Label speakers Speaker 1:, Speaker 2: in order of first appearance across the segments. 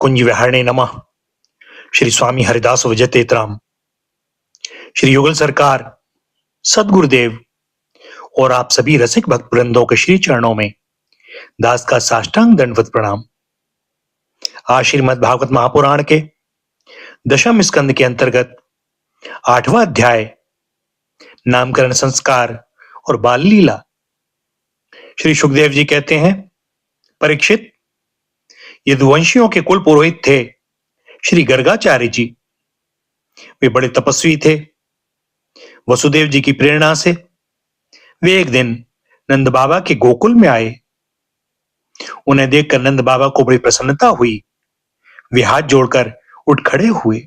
Speaker 1: कुंज विहारणे नमः। श्री स्वामी हरिदास विजयतेतराम, श्री युगल सरकार, सदगुरुदेव और आप सभी रसिक भक्त वृंदों के श्री चरणों में दास का साष्टांग दंडवत प्रणाम। आज श्रीमद् भागवत महापुराण के दशम स्कंद के अंतर्गत 8वां अध्याय नामकरण संस्कार और बाल लीला। श्री सुखदेव जी कहते हैं, परीक्षित, यदुवंशियों के कुल पुरोहित थे श्री गर्गाचार्य जी। वे बड़े तपस्वी थे। वसुदेव जी की प्रेरणा से वे एक दिन नंद बाबा के गोकुल में आए। उन्हें देखकर नंद बाबा को बड़ी प्रसन्नता हुई। वे हाथ जोड़कर उठ खड़े हुए,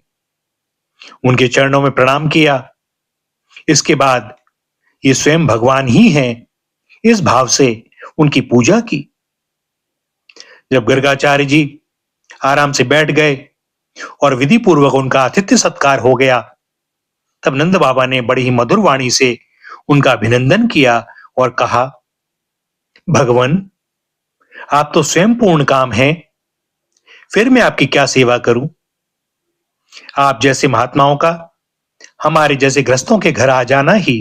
Speaker 1: उनके चरणों में प्रणाम किया। इसके बाद ये स्वयं भगवान ही हैं, इस भाव से उनकी पूजा की। जब गर्गाचार्य जी आराम से बैठ गए और विधि पूर्वक उनका आतिथ्य सत्कार हो गया, तब नंद बाबा ने बड़ी ही मधुर वाणी से उनका अभिनंदन किया और कहा, भगवान, आप तो स्वयं पूर्ण काम हैं, फिर मैं आपकी क्या सेवा करूं? आप जैसे महात्माओं का हमारे जैसे गृहस्थों के घर आ जाना ही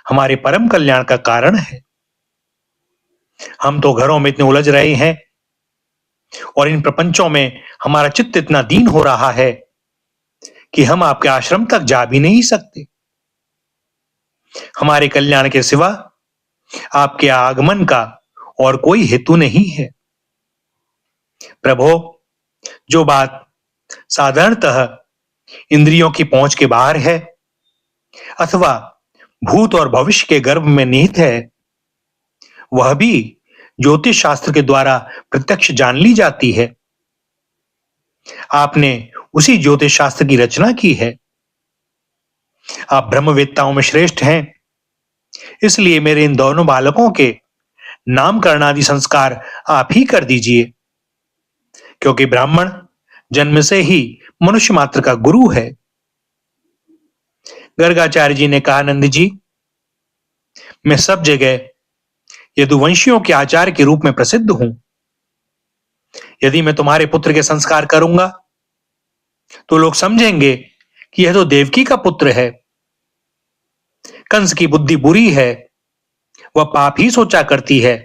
Speaker 1: हमारे परम कल्याण का कारण है। हम तो घरों में इतने उलझ रहे हैं और इन प्रपंचों में हमारा चित्त इतना दीन हो रहा है कि हम आपके आश्रम तक जा भी नहीं सकते। हमारे कल्याण के सिवा आपके आगमन का और कोई हेतु नहीं है। प्रभो, जो बात साधारणतः इंद्रियों की पहुंच के बाहर है अथवा भूत और भविष्य के गर्भ में निहित है, वह भी ज्योतिष शास्त्र के द्वारा प्रत्यक्ष जान ली जाती है। आपने उसी ज्योतिष शास्त्र की रचना की है। आप ब्रह्मवेत्ताओं में श्रेष्ठ हैं, इसलिए मेरे इन दोनों बालकों के नामकरण आदि संस्कार आप ही कर दीजिए, क्योंकि ब्राह्मण जन्म से ही मनुष्य मात्र का गुरु है। गर्गाचार्य जी ने कहा, नंद जी, मैं सब जगह यदुवंशियों के आचार्य के रूप में प्रसिद्ध हूं। यदि मैं तुम्हारे पुत्र के संस्कार करूंगा तो लोग समझेंगे कि यह तो देवकी का पुत्र है। कंस की बुद्धि बुरी है, वह पाप ही सोचा करती है।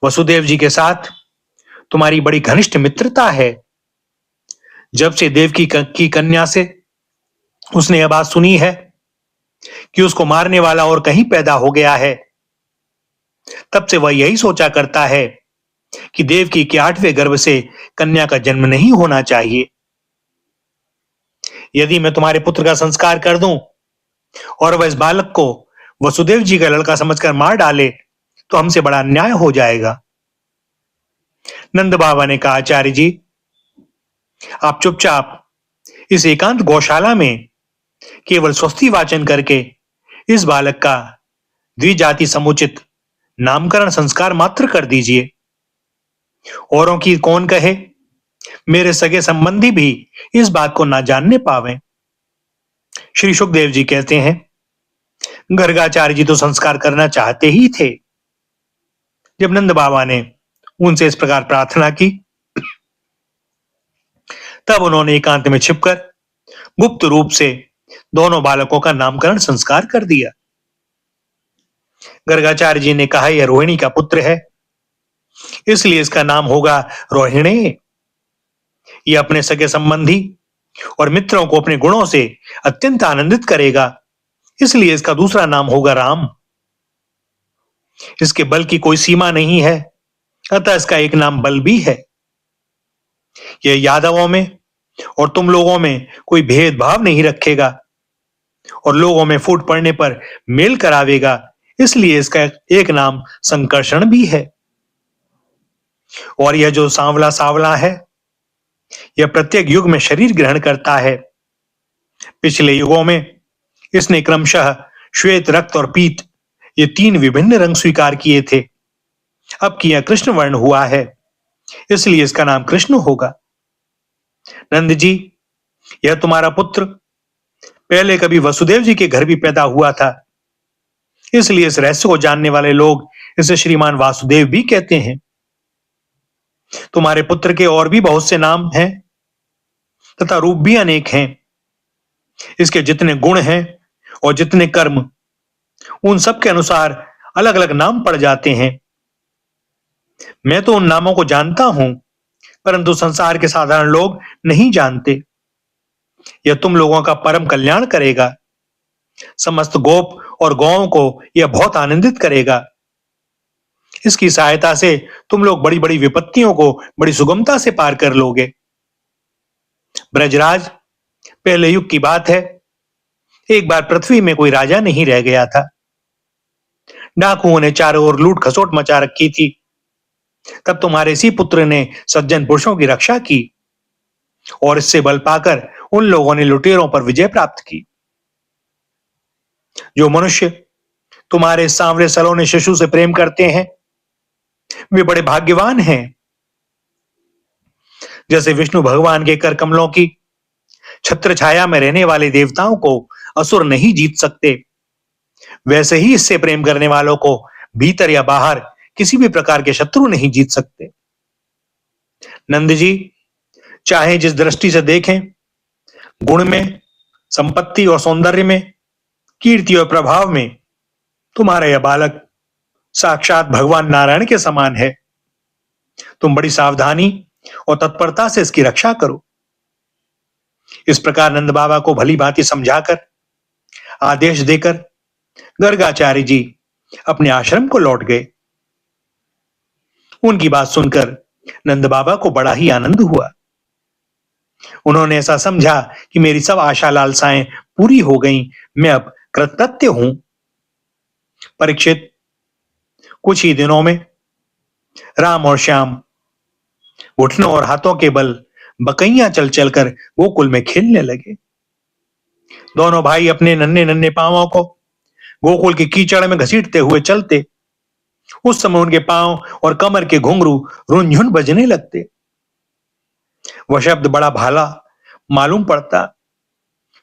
Speaker 1: वसुदेव जी के साथ तुम्हारी बड़ी घनिष्ठ मित्रता है। जब से देवकी की कन्या से उसने यह बात सुनी है कि उसको मारने वाला और कहीं पैदा हो गया है, तब से वह यही सोचा करता है कि देवकी के 8वें गर्भ से कन्या का जन्म नहीं होना चाहिए। यदि मैं तुम्हारे पुत्र का संस्कार कर दूं और वह इस बालक को वसुदेव जी का लड़का समझकर मार डाले तो हमसे बड़ा अन्याय हो जाएगा। नंद बाबा ने कहा, आचार्य जी, आप चुपचाप इस एकांत गौशाला में केवल स्वस्ति वाचन करके इस बालक का द्विजाति समुचित नामकरण संस्कार मात्र कर दीजिए। औरों की कौन कहे, मेरे सगे संबंधी भी इस बात को ना जानने पावे। श्री सुखदेव जी कहते हैं, गर्गाचार्य जी तो संस्कार करना चाहते ही थे। जब नंद बाबा ने उनसे इस प्रकार प्रार्थना की, तब उन्होंने एकांत में छिपकर गुप्त रूप से दोनों बालकों का नामकरण संस्कार कर दिया। गर्गाचार्य जी ने कहा, यह रोहिणी का पुत्र है, इसलिए इसका नाम होगा रोहिणे। यह अपने सगे संबंधी और मित्रों को अपने गुणों से अत्यंत आनंदित करेगा, इसलिए इसका दूसरा नाम होगा राम। इसके बल की कोई सीमा नहीं है, अतः इसका एक नाम बल भी है। यह यादवों में और तुम लोगों में कोई भेदभाव नहीं रखेगा और लोगों में फूट पड़ने पर मेल करावेगा, इसलिए इसका एक नाम संकर्षण भी है। और यह जो सांवला सांवला है, यह प्रत्येक युग में शरीर ग्रहण करता है। पिछले युगों में इसने क्रमशः श्वेत, रक्त और पीत ये 3 विभिन्न रंग स्वीकार किए थे। अब कि यह कृष्ण वर्ण हुआ है, इसलिए इसका नाम कृष्ण होगा। नंद जी, यह तुम्हारा पुत्र पहले कभी वसुदेव जी के घर भी पैदा हुआ था, इसलिए इस रहस्य को जानने वाले लोग इसे श्रीमान वासुदेव भी कहते हैं। तुम्हारे पुत्र के और भी बहुत से नाम हैं तथा रूप भी अनेक हैं। इसके जितने गुण हैं और जितने कर्म, उन सब के अनुसार अलग अलग नाम पड़ जाते हैं। मैं तो उन नामों को जानता हूं, परंतु संसार के साधारण लोग नहीं जानते। यह तुम लोगों का परम कल्याण करेगा। समस्त गोप और गौओं को यह बहुत आनंदित करेगा। इसकी सहायता से तुम लोग बड़ी बड़ी विपत्तियों को बड़ी सुगमता से पार कर लोगे। ब्रजराज, पहले युग की बात है। एक बार पृथ्वी में कोई राजा नहीं रह गया था। डाकुओं ने चारों ओर लूट खसोट मचा रखी थी। तब तुम्हारे इसी पुत्र ने सज्जन पुरुषों की रक्षा की और इससे बल पाकर उन लोगों ने लुटेरों पर विजय प्राप्त की। जो मनुष्य तुम्हारे सांवरे सलोने शिशु से प्रेम करते हैं, वे बड़े भाग्यवान हैं। जैसे विष्णु भगवान के कर कमलों की छत्र छाया में रहने वाले देवताओं को असुर नहीं जीत सकते, वैसे ही इससे प्रेम करने वालों को भीतर या बाहर किसी भी प्रकार के शत्रु नहीं जीत सकते। नंद जी, चाहे जिस दृष्टि से देखें, गुण में, संपत्ति और सौंदर्य में, कीर्ति और प्रभाव में, तुम्हारा यह बालक साक्षात भगवान नारायण के समान है। तुम बड़ी सावधानी और तत्परता से इसकी रक्षा करो। इस प्रकार नंद बाबा को भली भांति समझाकर, आदेश देकर गर्गाचार्य जी अपने आश्रम को लौट गए। उनकी बात सुनकर नंद बाबा को बड़ा ही आनंद हुआ। उन्होंने ऐसा समझा कि मेरी सब आशा लालसाएं पूरी हो गईं, मैं अब कृतकृत्य हूं। परीक्षित, कुछ ही दिनों में राम और श्याम घुटनों और हाथों के बल बकैया चल चलकर गोकुल में खेलने लगे। दोनों भाई अपने नन्हे नन्हे पांवों को गोकुल की कीचड़ में घसीटते हुए चलते। उस समय उनके पांव और कमर के घुंघरू रुनझुन बजने लगते। वह शब्द बड़ा भाला मालूम पड़ता।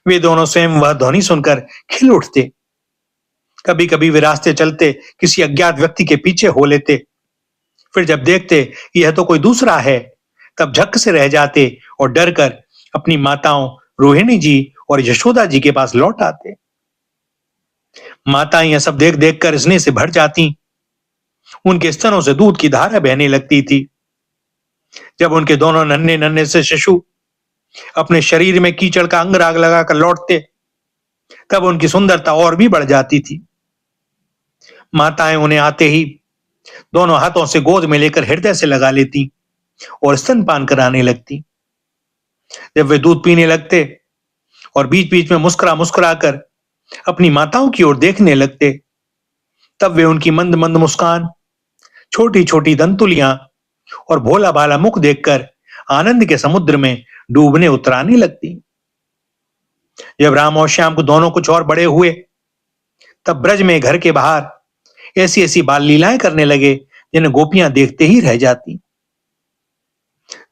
Speaker 1: वे दोनों स्वयं वह ध्वनि सुनकर खिल उठते। कभी कभी वे रास्ते चलते किसी अज्ञात व्यक्ति के पीछे हो लेते। फिर जब देखते कि यह तो कोई दूसरा है, तब झक से रह जाते और डरकर अपनी माताओं रोहिणी जी और यशोदा जी के पास लौट आते। माताएं यह सब देख देख कर स्नेह से भर जाती। उनके स्तनों से दूध की धारा बहने लगती थी। जब उनके दोनों नन्हे नन्हे से शिशु अपने शरीर में कीचड़ का अंगराग लगाकर लौटते, तब उनकी सुंदरता और भी बढ़ जाती थी। माताएं उन्हें आते ही दोनों हाथों से गोद में लेकर हृदय से लगा लेती और स्तनपान कराने लगती। जब वे दूध पीने लगते और बीच बीच में मुस्कुरा मुस्कुरा कर अपनी माताओं की ओर देखने लगते, तब वे उनकी मंद मंद मुस्कान, छोटी छोटी दंतुलियां और भोला भाला मुख देखकर आनंद के समुद्र में डूबने उतराने लगती। जब राम और श्याम को दोनों कुछ और बड़े हुए, तब ब्रज में घर के बाहर ऐसी ऐसी बाल लीलाएं करने लगे जिन्हें गोपियां देखते ही रह जाती।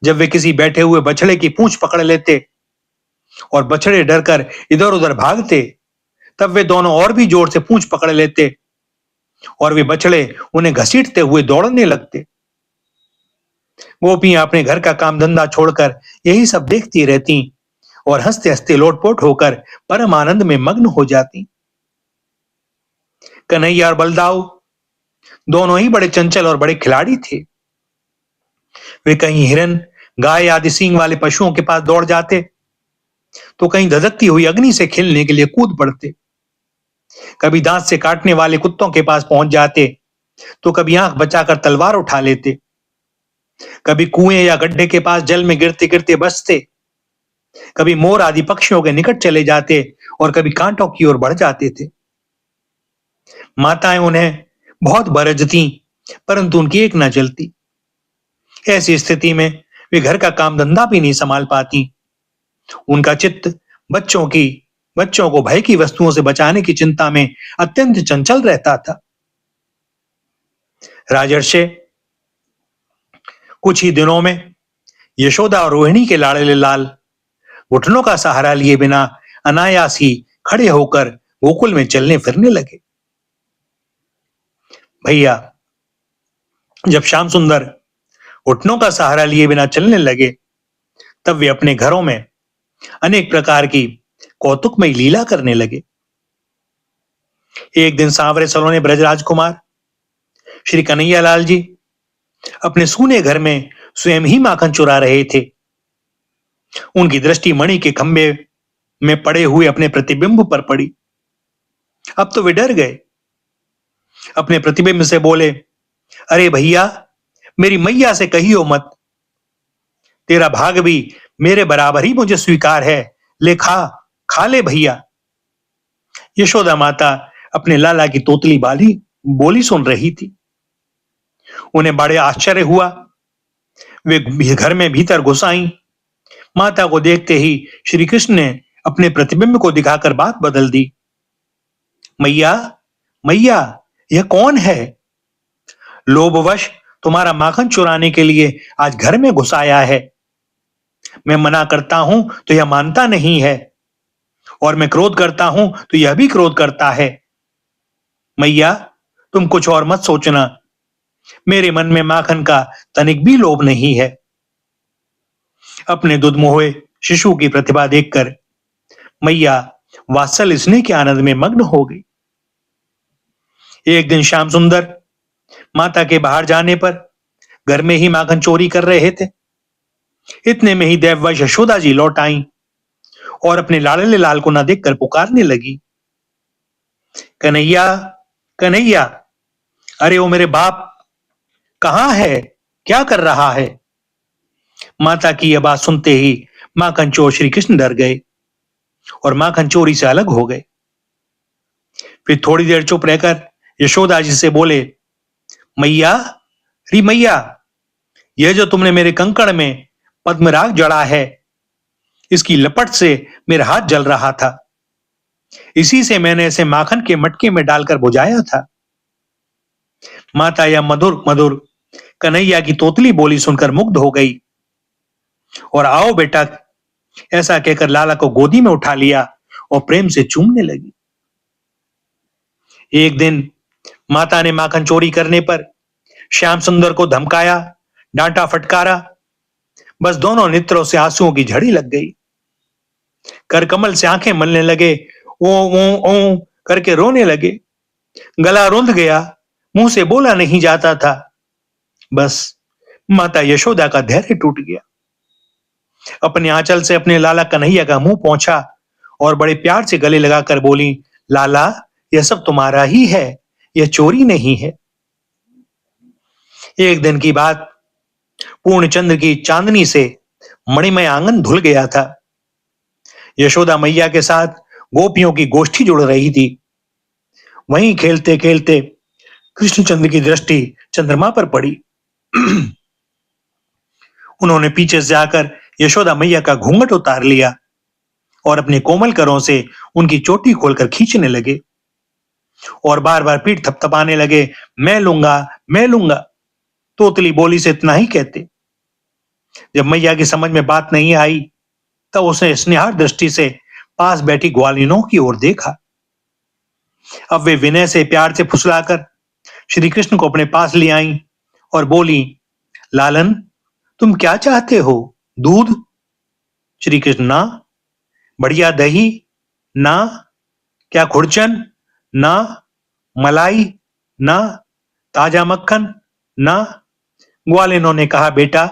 Speaker 1: जब वे किसी बैठे हुए बछड़े की पूंछ पकड़ लेते और बछड़े डरकर इधर उधर भागते, तब वे दोनों और भी जोर से पूंछ पकड़ लेते और वे बछड़े उन्हें घसीटते हुए दौड़ने लगते। गोपियां अपने घर का काम धंधा छोड़कर यही सब देखती रहती और हंसते हंसते लोटपोट होकर परम आनंद में मग्न हो जाती। कन्हैया और बलदाऊ दोनों ही बड़े चंचल और बड़े खिलाड़ी थे। वे कहीं हिरन, गाय आदि सींग वाले पशुओं के पास दौड़ जाते, तो कहीं धधकती हुई अग्नि से खेलने के लिए कूद पड़ते। कभी दांत से काटने वाले कुत्तों के पास पहुंच जाते, तो कभी आंख बचाकर तलवार उठा लेते। कभी कुएं या गड्ढे के पास जल में गिरते गिरते बचते। कभी मोर आदि पक्षियों के निकट चले जाते और कभी कांटों की ओर बढ़ जाते थे। माताएं उन्हें बहुत बरजती, परंतु उनकी एक न चलती। ऐसी स्थिति में वे घर का काम धंधा भी नहीं संभाल पाती। उनका चित्त बच्चों को भय की वस्तुओं से बचाने की चिंता में अत्यंत चंचल रहता था। राजर्षे, कुछ ही दिनों में यशोदा और रोहिणी के लाडले लाल घुटनों का सहारा लिए बिना अनायास ही खड़े होकर गोकुल में चलने फिरने लगे। भैया, जब श्याम सुंदर घुटनों का सहारा लिए बिना चलने लगे, तब वे अपने घरों में अनेक प्रकार की कौतुकमयी लीला करने लगे। एक दिन सांवरे सलोने ब्रजराज कुमार श्री कन्हैयालाल जी अपने सूने घर में स्वयं ही माखन चुरा रहे थे। उनकी दृष्टि मणि के खंभे में पड़े हुए अपने प्रतिबिंब पर पड़ी। अब तो वे डर गए। अपने प्रतिबिंब से बोले, अरे भैया, मेरी मैया से कहियो मत, तेरा भाग भी मेरे बराबर ही मुझे स्वीकार है, ले खा, खा ले भैया। यशोदा माता अपने लाला की तोतली बाली बोली सुन रही थी। उन्हें बड़े आश्चर्य हुआ। वे घर में भीतर घुस आईं। माता को देखते ही श्री कृष्ण ने अपने प्रतिबिंब को दिखाकर बात बदल दी। मैया, मैया, यह कौन है? लोभवश तुम्हारा माखन चुराने के लिए आज घर में घुस आया है। मैं मना करता हूं तो यह मानता नहीं है, और मैं क्रोध करता हूं तो यह भी क्रोध करता है। मैया, तुम कुछ और मत सोचना, मेरे मन में माखन का तनिक भी लोभ नहीं है। अपने दुधमुहे शिशु की प्रतिभा देखकर मैया वात्सल्य स्नेह के आनंद में मग्न हो गई। एक दिन श्याम सुंदर माता के बाहर जाने पर घर में ही माखन चोरी कर रहे थे। इतने में ही देववश यशोदा जी लौट आईं और अपने लाडले लाल को न देखकर पुकारने लगी, कन्हैया, कन्हैया, अरे ओ मेरे बाप, कहां है? क्या कर रहा है? माता की यह बात सुनते ही माखन चोर श्री कृष्ण डर गए और माखन चोरी से अलग हो गए। फिर थोड़ी देर चुप रहकर यशोदा जी से बोले, मैया, री मैया, यह जो तुमने मेरे कंकड़ में पद्मराग जड़ा है, इसकी लपट से मेरा हाथ जल रहा था। इसी से मैंने इसे माखन के मटके में डालकर बुझाया था। माता यह मधुर मधुर कन्हैया की तोतली बोली सुनकर मुग्ध हो गई और आओ बेटा, ऐसा कहकर लाला को गोदी में उठा लिया और प्रेम से चूमने लगी। एक दिन माता ने माखन चोरी करने पर श्याम सुंदर को धमकाया, डांटा, फटकारा। बस दोनों नेत्रों से आंसुओं की झड़ी लग गई। कर कमल से आंखें मलने लगे, ओ ओ ओ करके रोने लगे। गला रुंध गया, मुंह से बोला नहीं जाता था। बस माता यशोदा का धैर्य टूट गया। अपने आंचल से अपने लाला कन्हैया का मुंह पोंछा और बड़े प्यार से गले लगाकर बोली, लाला, यह सब तुम्हारा ही है, यह चोरी नहीं है। एक दिन की बात, पूर्ण चंद्र की चांदनी से मणिमय आंगन धुल गया था। यशोदा मैया के साथ गोपियों की गोष्ठी जुड़ रही थी। वहीं खेलते खेलते कृष्णचंद्र की दृष्टि चंद्रमा पर पड़ी। उन्होंने पीछे से आकर यशोदा मैया का घूंघट उतार लिया और अपने कोमल करों से उनकी चोटी खोलकर खींचने लगे और बार बार पीठ थपथपाने लगे, मैं लूंगा, मैं लूंगा। तोतली बोली से इतना ही कहते। जब मैया की समझ में बात नहीं आई, तब उसने स्नेहार दृष्टि से पास बैठी ग्वालिनों की ओर देखा। अब वे विनय से प्यार से फुसलाकर श्री कृष्ण को अपने पास ले आईं और बोली, लालन, तुम क्या चाहते हो? दूध? श्री कृष्ण, ना। बढ़िया दही? ना। क्या खुरचन? ना। मलाई? ना। ताजा मक्खन? ना। ग्वालिनों ने कहा, बेटा,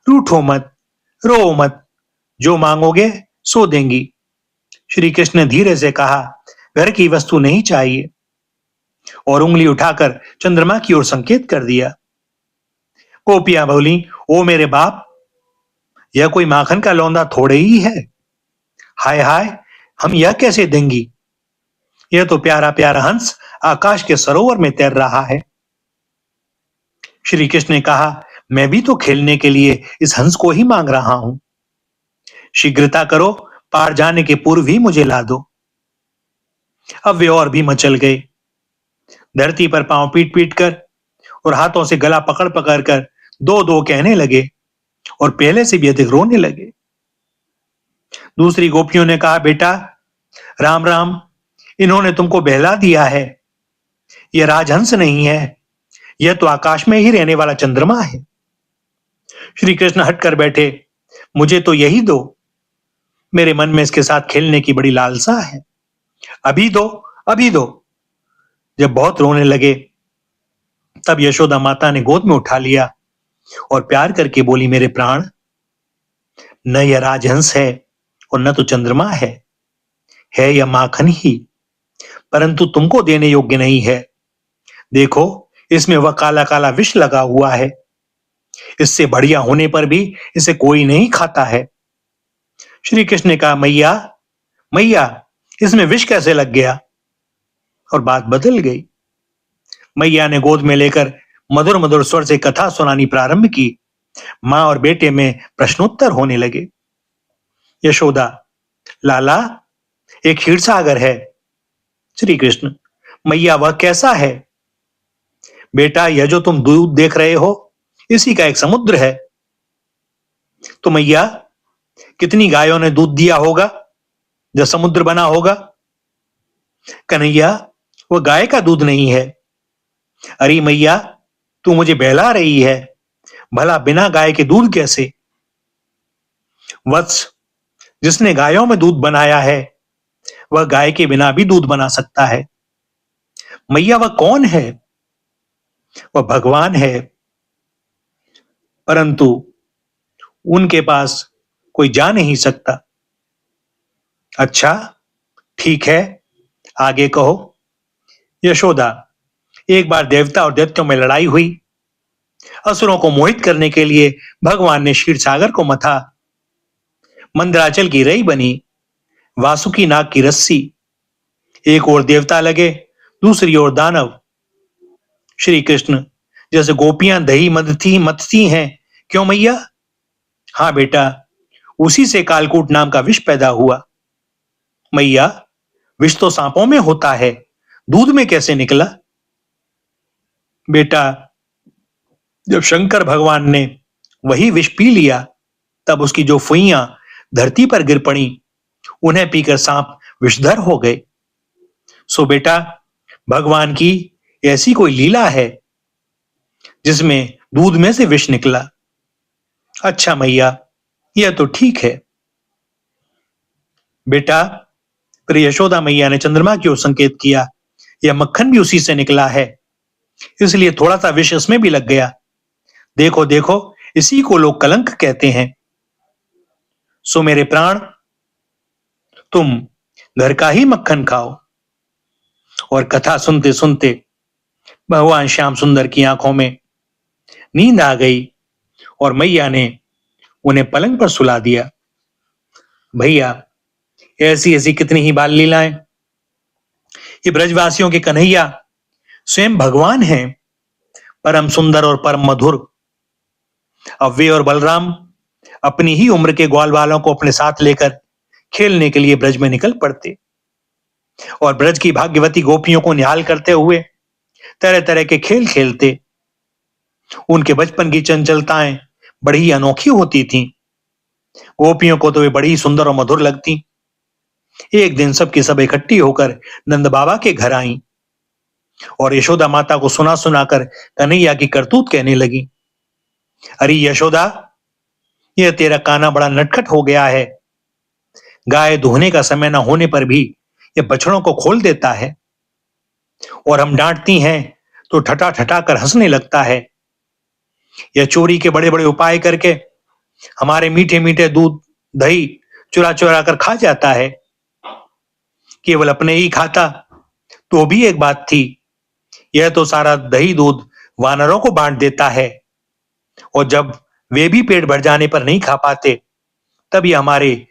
Speaker 1: रूठो मत, रो मत, जो मांगोगे सो देंगी। श्री कृष्ण ने धीरे से कहा, घर की वस्तु नहीं चाहिए, और उंगली उठाकर चंद्रमा की ओर संकेत कर दिया। गोपियां बोली, ओ मेरे बाप, यह कोई माखन का लौंदा थोड़े ही है। हाय हाय, हम यह कैसे देंगी? यह तो प्यारा प्यारा हंस आकाश के सरोवर में तैर रहा है। श्री कृष्ण ने कहा, मैं भी तो खेलने के लिए इस हंस को ही मांग रहा हूं। शीघ्रता करो, पार जाने के पूर्व ही मुझे ला दो। अब वे और भी मचल गए। धरती पर पांव पीट पीट कर और हाथों से गला पकड़ पकड़ कर दो दो कहने लगे और पहले से भी अधिक रोने लगे। दूसरी गोपियों ने कहा, बेटा, राम राम, इन्होंने तुमको बहला दिया है। यह राजहंस नहीं है, यह तो आकाश में ही रहने वाला चंद्रमा है। श्री कृष्ण हट कर बैठे। मुझे तो यही दो, मेरे मन में इसके साथ खेलने की बड़ी लालसा है। अभी दो, अभी दो। जब बहुत रोने लगे तब यशोदा माता ने गोद में उठा लिया और प्यार करके बोली, मेरे प्राण, न यह राजहंस है और न तो चंद्रमा है यह माखन ही, परंतु तुमको देने योग्य नहीं है। देखो, इसमें वह काला काला विष लगा हुआ है। इससे बढ़िया होने पर भी इसे कोई नहीं खाता है। श्री कृष्ण ने कहा, मैया मैया, इसमें विष कैसे लग गया? और बात बदल गई। मैया ने गोद में लेकर मधुर मधुर स्वर से कथा सुनानी प्रारंभ की। मां और बेटे में प्रश्नोत्तर होने लगे। यशोदा, लाला, एक क्षीर सागर है। श्री कृष्ण, मैया वह कैसा है? बेटा, यह जो तुम दूध देख रहे हो, इसी का एक समुद्र है। तो मैया, कितनी गायों ने दूध दिया होगा जो समुद्र बना होगा? कन्हैया, वह गाय का दूध नहीं है। अरे मैया, तू मुझे बहला रही है। भला बिना गाय के दूध कैसे? वत्स, जिसने गायों में दूध बनाया है वह गाय के बिना भी दूध बना सकता है। मैया, वह कौन है? वह भगवान है, परंतु उनके पास कोई जा नहीं सकता। अच्छा, ठीक है, आगे कहो। यशोदा, एक बार देवता और दैत्यों में लड़ाई हुई। असुरों को मोहित करने के लिए भगवान ने क्षीर सागर को मथा। मंदराचल की रई बनी, वासुकी नाग की रस्सी। एक ओर देवता लगे, दूसरी ओर दानव। श्री कृष्ण, जैसे गोपियां दही मथती हैं, क्यों मैया? हाँ बेटा, उसी से कालकूट नाम का विष पैदा हुआ। मैया, विष तो सांपों में होता है, दूध में कैसे निकला? बेटा, जब शंकर भगवान ने वही विष पी लिया, तब उसकी जो फुइयां धरती पर गिर पड़ी, उन्हें पीकर सांप विषधर हो गए। सो बेटा, भगवान की ऐसी कोई लीला है जिसमें दूध में से विष निकला। अच्छा मैया, यह तो ठीक है। बेटा, फिर यशोदा मैया ने चंद्रमा की ओर संकेत किया। यह मक्खन भी उसी से निकला है, इसलिए थोड़ा सा विष इसमें भी लग गया। देखो देखो, इसी को लोग कलंक कहते हैं। सो मेरे प्राण, तुम घर का ही मक्खन खाओ। और कथा सुनते सुनते भगवान श्याम सुंदर की आंखों में नींद आ गई और मैया ने उन्हें पलंग पर सुला दिया। भैया, ऐसी ऐसी कितनी ही बाल लीलाएं। ये ब्रजवासियों के कन्हैया स्वयं भगवान हैं, परम सुंदर और परम मधुर। अब वे और बलराम अपनी ही उम्र के ग्वाल वालों को अपने साथ लेकर खेलने के लिए ब्रज में निकल पड़ते और ब्रज की भाग्यवती गोपियों को निहाल करते हुए तरह तरह के खेल खेलते। उनके बचपन की चंचलताएं बड़ी अनोखी होती थीं। गोपियों को तो वे बड़ी सुंदर और मधुर लगती। एक दिन सबकी सब इकट्ठी होकर नंद बाबा के घर आईं और यशोदा माता को सुना सुनाकर कन्हैया की करतूत कहने लगी। अरे यशोदा, यह तेरा काना बड़ा नटखट हो गया है। गाय दुहने का समय न होने पर भी यह बछड़ों को खोल देता है और हम डांटती हैं तो ठटा ठटा कर हंसने लगता है। यह चोरी के बड़े बड़े उपाय करके हमारे मीठे मीठे दूध दही चुरा चुरा कर खा जाता है। केवल अपने ही खाता तो भी एक बात थी, यह तो सारा दही दूध वानरों को बांट देता है और जब वे भी पेट भर जाने पर नहीं खा पाते तब ये हमारे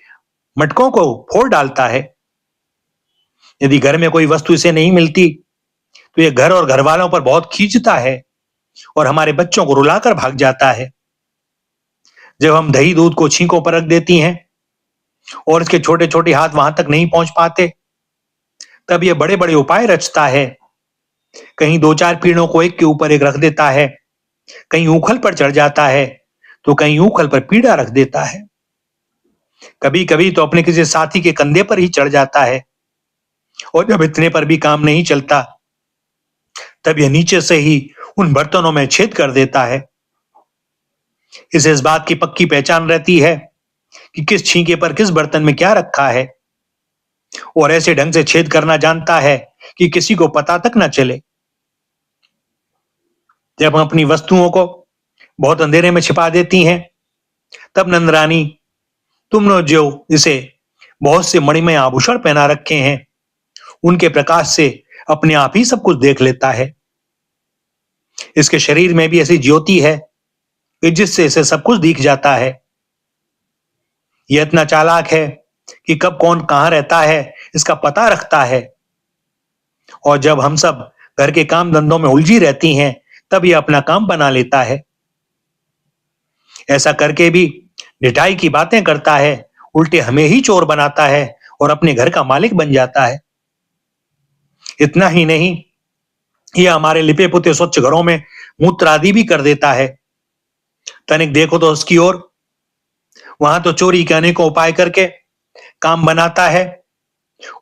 Speaker 1: मटकों को फोड़ डालता है। यदि घर में कोई वस्तु इसे नहीं मिलती तो ये घर और घर वालों पर बहुत खींचता है और हमारे बच्चों को रुलाकर भाग जाता है। जब हम दही दूध को छींकों पर रख देती हैं और इसके छोटे छोटे हाथ वहां तक नहीं पहुंच पाते, तब ये बड़े बड़े उपाय रचता है। कहीं दो चार पीड़ों को एक के ऊपर एक रख देता है, कहीं ऊखल पर चढ़ जाता है तो कहीं ऊखल पर पीड़ा रख देता है। कभी कभी तो अपने किसी साथी के कंधे पर ही चढ़ जाता है और जब इतने पर भी काम नहीं चलता तब यह नीचे से ही उन बर्तनों में छेद कर देता है। इसे इस बात की पक्की पहचान रहती है कि किस छींके पर किस बर्तन में क्या रखा है, और ऐसे ढंग से छेद करना जानता है कि किसी को पता तक न चले। जब हम अपनी वस्तुओं को बहुत अंधेरे में छिपा देती हैं, तब नंदरानी, तुमने जो इसे बहुत से मणिमय आभूषण पहना रखे हैं, उनके प्रकाश से अपने आप ही सब कुछ देख लेता है। इसके शरीर में भी ऐसी ज्योति है कि जिससे इसे सब कुछ दिख जाता है। यह इतना चालाक है कि कब कौन कहां रहता है इसका पता रखता है, और जब हम सब घर के काम धंधों में उलझी रहती हैं, तब यह अपना काम बना लेता है। ऐसा करके भी ढिठाई की बातें करता है, उल्टे हमें ही चोर बनाता है और अपने घर का मालिक बन जाता है। इतना ही नहीं, यह हमारे लिपे पुते स्वच्छ घरों में मूत्र आदि भी कर देता है। तनिक देखो तो उसकी ओर, वहां तो चोरी के अनेकों उपाय करके काम बनाता है,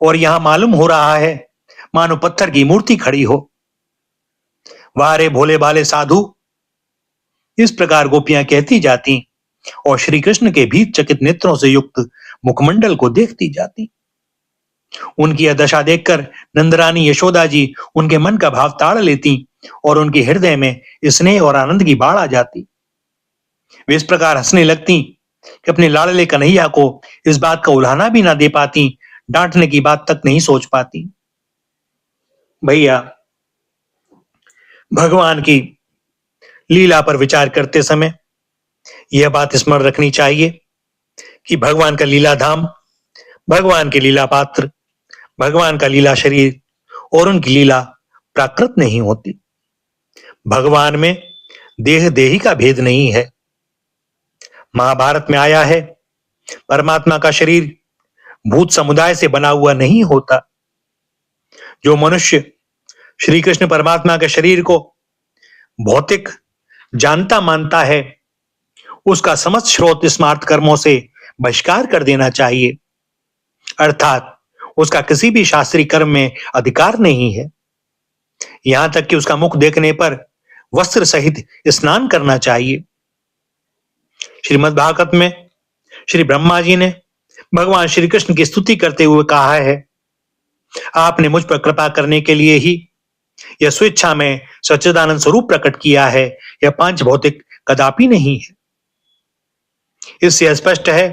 Speaker 1: और यहां मालूम हो रहा है मानो पत्थर की मूर्ति खड़ी हो। वाह रे भोले भाले साधु, इस प्रकार गोपियां कहती जाती और श्री कृष्ण के भीत चकित नेत्रों से युक्त मुखमंडल को देखती जाती। उनकी यह दशा देखकर नंदरानी यशोदा जी उनके मन का भाव ताड़ लेती और उनके हृदय में स्नेह और आनंद की बाढ़ आ जाती। वे इस प्रकार हंसने लगती कि अपने लाडले कन्हैया को इस बात का उल्हाना भी ना दे पाती, डांटने की बात तक नहीं सोच पाती। भैया, भगवान की लीला पर विचार करते समय यह बात स्मरण रखनी चाहिए कि भगवान का लीला धाम, भगवान के लीला पात्र, भगवान का लीला शरीर और उनकी लीला प्राकृत नहीं होती। भगवान में देह देही का भेद नहीं है। महाभारत में आया है, परमात्मा का शरीर भूत समुदाय से बना हुआ नहीं होता। जो मनुष्य श्री कृष्ण परमात्मा के शरीर को भौतिक जानता मानता है, उसका समस्त श्रोत स्मार्त कर्मों से बहिष्कार कर देना चाहिए, अर्थात उसका किसी भी शास्त्रीय कर्म में अधिकार नहीं है। यहां तक कि उसका मुख देखने पर वस्त्र सहित स्नान करना चाहिए। श्रीमद् भागवत में श्री ब्रह्मा जी ने भगवान श्री कृष्ण की स्तुति करते हुए कहा है, आपने मुझ पर कृपा करने के लिए ही यह स्वेच्छा में सच्चिदानंद स्वरूप प्रकट किया है, यह पांच भौतिक कदापि नहीं है। इससे स्पष्ट है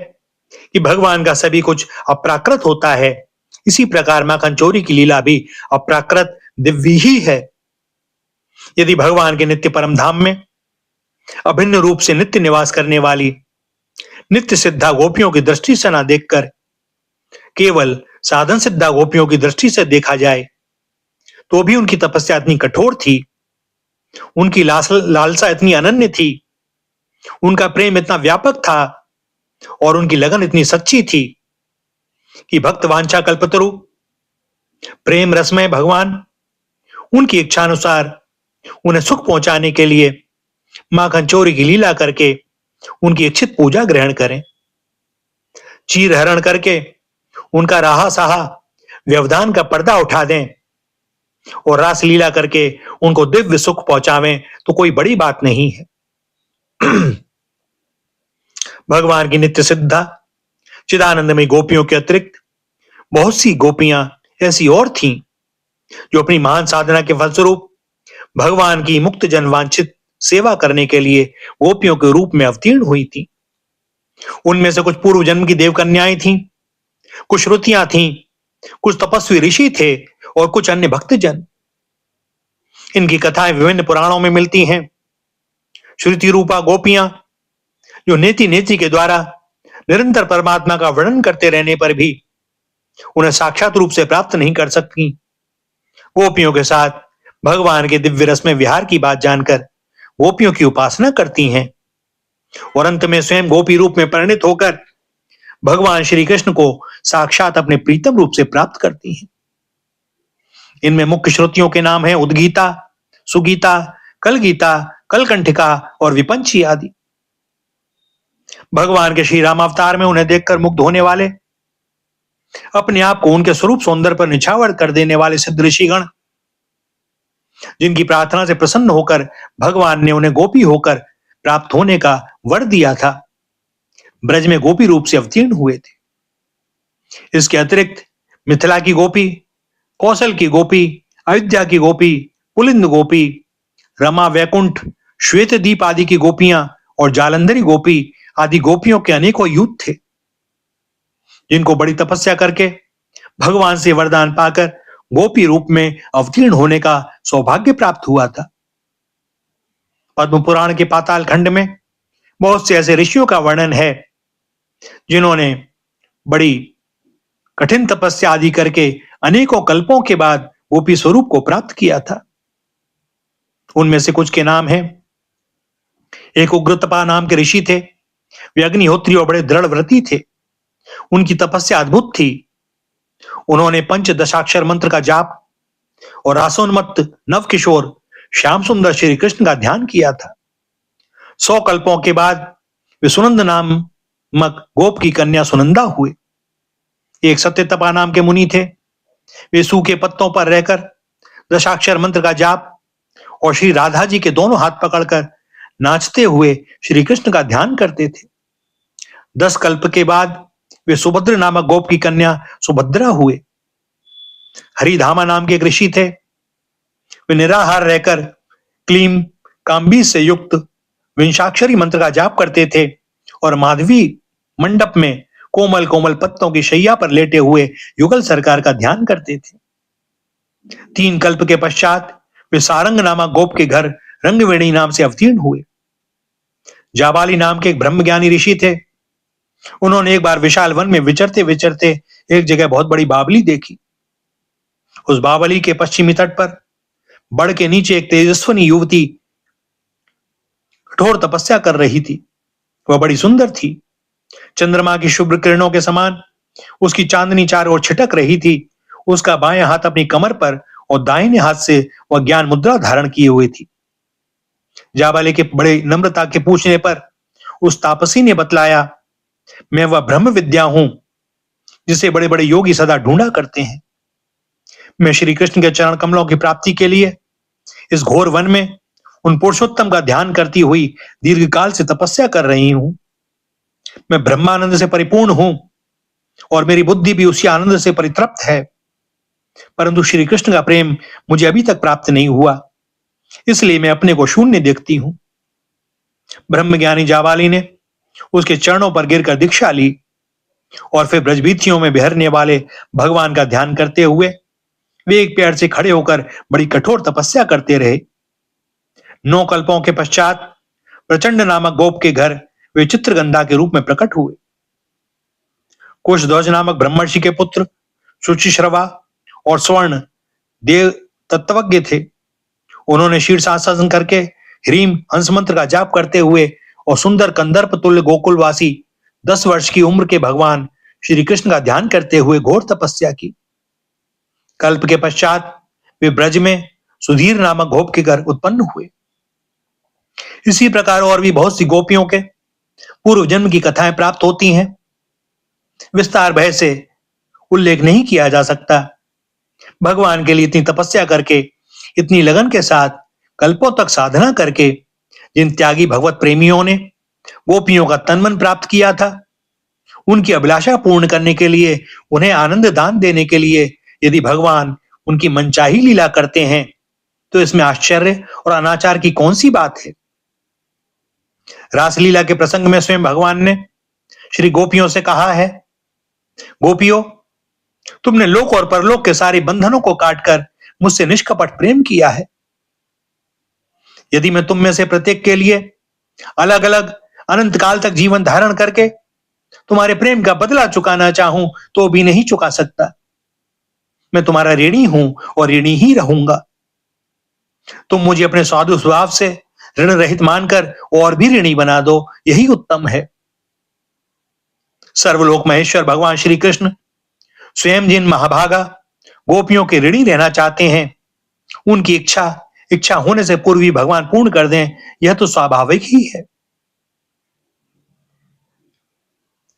Speaker 1: कि भगवान का सभी कुछ अप्राकृत होता है। इसी प्रकार माखन चोरी की लीला भी अप्राकृत दिव्य ही है। यदि भगवान के नित्य परम धाम में अभिन्न रूप से नित्य निवास करने वाली नित्य सिद्धा गोपियों की दृष्टि से ना देखकर केवल साधन सिद्धा गोपियों की दृष्टि से देखा जाए, तो भी उनकी तपस्या इतनी कठोर थी, उनकी लालसा इतनी अनन्य थी, उनका प्रेम इतना व्यापक था और उनकी लगन इतनी सच्ची थी कि भक्त वांछा कल्पतरु प्रेम रसमय भगवान उनकी इच्छा अनुसार उन्हें सुख पहुंचाने के लिए माखन चोरी की लीला करके उनकी इच्छित पूजा ग्रहण करें, चीर हरण करके उनका राहा साहा व्यवधान का पर्दा उठा दें और रास लीला करके उनको दिव्य सुख पहुंचावें, तो कोई बड़ी बात नहीं है। भगवान की नित्य सिद्धा चिदानंदमय गोपियों के अतिरिक्त बहुत सी गोपियां ऐसी और थीं जो अपनी महान साधना के फलस्वरूप भगवान की मुक्त जन वांछित सेवा करने के लिए गोपियों के रूप में अवतीर्ण हुई थी। उनमें से कुछ पूर्व जन्म की देवकन्याएं थीं, कुछ श्रुतियां थीं, कुछ तपस्वी ऋषि थे और कुछ अन्य भक्तजन। इनकी कथाएं विभिन्न पुराणों में मिलती हैं। श्रुति रूपा गोपियां जो नेति नेति के द्वारा निरंतर परमात्मा का वर्णन करते रहने पर भी उन्हें साक्षात रूप से प्राप्त नहीं कर सकती, गोपियों के साथ भगवान के दिव्य रस में विहार की बात जानकर गोपियों की उपासना करती हैं और अंत में स्वयं गोपी रूप में परिणित होकर भगवान श्री कृष्ण को साक्षात अपने प्रीतम रूप से प्राप्त करती हैं। इनमें मुख्य श्रुतियों के नाम हैं उद्गीता, सुगीता, कलगीता, कलकंठिका और विपंची आदि। भगवान के श्री राम अवतार में उन्हें देखकर मुग्ध होने वाले, अपने आप को उनके स्वरूप सौंदर्य पर निछावर कर देने वाले सिद्ध ऋषिगण, जिनकी प्रार्थना से प्रसन्न होकर भगवान ने उन्हें गोपी होकर प्राप्त होने का वर दिया था, ब्रज में गोपी रूप से अवतीर्ण हुए थे। इसके अतिरिक्त मिथिला की गोपी, कौशल की गोपी, अयोध्या की गोपी, पुलिंद गोपी, रमा, वैकुंठ, श्वेतदीप आदि की गोपियां और जालंधरी गोपी आदि गोपियों के अनेकों यूथ थे, जिनको बड़ी तपस्या करके भगवान से वरदान पाकर गोपी रूप में अवतीर्ण होने का सौभाग्य प्राप्त हुआ था। पद्म पुराण के पाताल खंड में बहुत से ऐसे ऋषियों का वर्णन है जिन्होंने बड़ी कठिन तपस्या आदि करके अनेकों कल्पों के बाद गोपी स्वरूप को प्राप्त किया था। उनमें से कुछ के नाम हैं। एक उग्रतपा नाम के ऋषि थे। वे अग्निहोत्री और बड़े दृढ़ व्रती थे। उनकी तपस्या अद्भुत थी। उन्होंने पंचदशाक्षर मंत्र का जाप और आसोन्मत्त नवकिशोर श्याम सुंदर श्री कृष्ण का ध्यान किया था। 100 कल्पों के बाद वे सुनंद नामक गोप की कन्या सुनंदा हुए। एक सत्यतपा नाम के मुनि थे। वे सूखे पत्तों पर रहकर दशाक्षर मंत्र का जाप और श्री राधा जी के दोनों हाथ पकड़कर नाचते हुए श्री कृष्ण का ध्यान करते थे। 10 कल्प के बाद वे सुभद्र नामक गोप की कन्या सुभद्रा हुए। हरिधामा नाम के एक ऋषि थे। वे निराहार रहकर क्लीम काम्बी से युक्त विंशाक्षरी मंत्र का जाप करते थे और माधवी मंडप में कोमल कोमल पत्तों की शैया पर लेटे हुए युगल सरकार का ध्यान करते थे। 3 कल्प के पश्चात वे सारंग नामक गोप के घर रंगवेणी नाम से अवतीर्ण हुए। जाबाली नाम के एक ब्रह्मज्ञानी ऋषि थे। उन्होंने एक बार विशाल वन में विचरते विचरते एक जगह बहुत बड़ी बावली देखी। उस बावली के पश्चिमी तट पर बड़ के नीचे एक तेजस्विनी युवती कठोर तपस्या कर रही थी। वह बड़ी सुंदर थी। चंद्रमा की शुभ्र किरणों के समान उसकी चांदनी चारों ओर छिटक रही थी। उसका बायां हाथ अपनी कमर पर और दाहिने हाथ से वह ज्ञान मुद्रा धारण किए हुए थी। जाबाली के बड़े नम्रता के पूछने पर उस तापसी ने बतलाया, मैं वह ब्रह्म विद्या हूं जिसे बड़े बड़े योगी सदा ढूंढा करते हैं। मैं श्री कृष्ण के चरण कमलों की प्राप्ति के लिए इस घोर वन में उन पुरुषोत्तम का ध्यान करती हुई दीर्घकाल से तपस्या कर रही हूं। मैं ब्रह्मानंद से परिपूर्ण हूं और मेरी बुद्धि भी उसी आनंद से परितृप्त है, परंतु श्री कृष्ण का प्रेम मुझे अभी तक प्राप्त नहीं हुआ, इसलिए मैं अपने को शून्य देखती हूं। ब्रह्मज्ञानी जाबाली ने उसके चरणों पर गिरकर दीक्षा ली और फिर ब्रजबीथियों में बिहरने वाले भगवान का ध्यान करते हुए वे एक पैर से खड़े होकर बड़ी कठोर तपस्या करते रहे। 9 कल्पों के पश्चात प्रचंड नामक गोप के घर वे चित्रगंधा के रूप में प्रकट हुए। कुशध्वज नामक ब्रह्मर्षि के पुत्र शुचिश्रवा और स्वर्ण देव तत्वज्ञ थे। उन्होंने शीर्षासन करके ह्रीम हंस मंत्र का जाप करते हुए और सुंदर कंदर्प तुल्य गोकुलवासी 10 वर्ष की उम्र के भगवान श्री कृष्ण का ध्यान करते हुए घोर तपस्या की। कल्प के पश्चात वे ब्रज में सुधीर नामक गोप के घर उत्पन्न हुए। इसी प्रकार और भी बहुत सी गोपियों के पूर्व जन्म की कथाएं प्राप्त होती हैं। विस्तार भय से उल्लेख नहीं किया जा सकता। भगवान के लिए इतनी तपस्या करके, इतनी लगन के साथ कल्पों तक साधना करके जिन त्यागी भगवत प्रेमियों ने गोपियों का तन मन प्राप्त किया था, उनकी अभिलाषा पूर्ण करने के लिए, उन्हें आनंद दान देने के लिए यदि भगवान उनकी मनचाही लीला करते हैं तो इसमें आश्चर्य और अनाचार की कौन सी बात है। रासलीला के प्रसंग में स्वयं भगवान ने श्री गोपियों से कहा है, गोपियों, तुमने लोक और परलोक के सारे बंधनों को काटकर मुझसे निष्कपट प्रेम किया है। यदि मैं तुम में से प्रत्येक के लिए अलग अलग अनंत काल तक जीवन धारण करके तुम्हारे प्रेम का बदला चुकाना चाहूं तो भी नहीं चुका सकता। मैं तुम्हारा ऋणी हूं और ऋणी ही रहूंगा। तुम मुझे अपने साधु स्वभाव से ऋण रहित मानकर और भी ऋणी बना दो, यही उत्तम है। सर्वलोक महेश्वर भगवान श्री कृष्ण स्वयं जिन महाभागा गोपियों के ऋणी रहना चाहते हैं, उनकी इच्छा होने से पूर्व ही भगवान पूर्ण कर दें, यह तो स्वाभाविक ही है।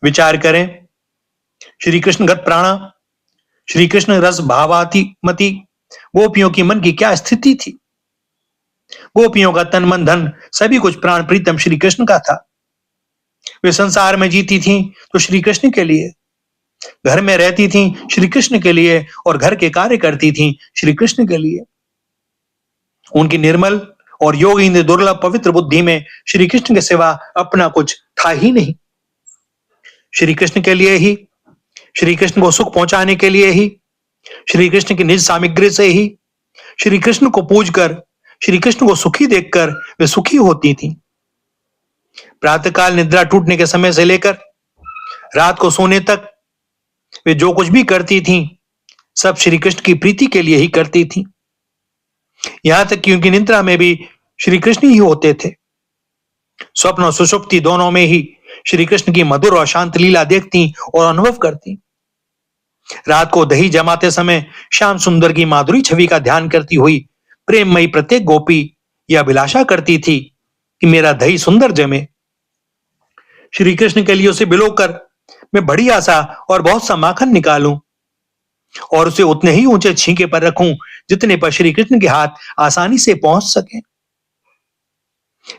Speaker 1: विचार करें, श्री कृष्ण गत प्राणा, श्री कृष्ण रस भावातिमति गोपियों की मन की क्या स्थिति थी। गोपियों का तन मन धन सभी कुछ प्राण प्रीतम श्री कृष्ण का था। वे संसार में जीती थीं तो श्री कृष्ण के लिए, घर में रहती थीं श्री कृष्ण के लिए और घर के कार्य करती थीं श्री कृष्ण के लिए। उनकी निर्मल और योगी दुर्लभ पवित्र बुद्धि में श्री कृष्ण के सिवा अपना कुछ था ही नहीं। श्री कृष्ण के लिए ही, श्री कृष्ण को सुख पहुंचाने के लिए ही, श्री कृष्ण की निज सामग्री से ही, श्री कृष्ण को पूजकर, श्री कृष्ण को सुखी देखकर वे सुखी होती थीं। प्रातःकाल निद्रा टूटने के समय से लेकर रात को सोने तक वे जो कुछ भी करती थीं सब श्री कृष्ण की प्रीति के लिए ही करती थीं। यहां तक कि उनकी निद्रा में भी श्री कृष्ण ही होते थे। स्वप्न और सुषुप्ति दोनों में ही श्री कृष्ण की मधुर और शांत लीला देखती और अनुभव करती। रात को दही जमाते समय श्याम सुंदर की माधुरी छवि का ध्यान करती हुई प्रेममयी प्रत्येक गोपी यह अभिलाषा करती थी कि मेरा दही सुंदर जमे। श्री कृष्ण के लिए उसे बिलोकर मैं बड़ी आशा और बहुत सा माखन निकालूं और उसे उतने ही ऊंचे छींके पर रखूं जितने पर श्री कृष्ण के हाथ आसानी से पहुंच सके।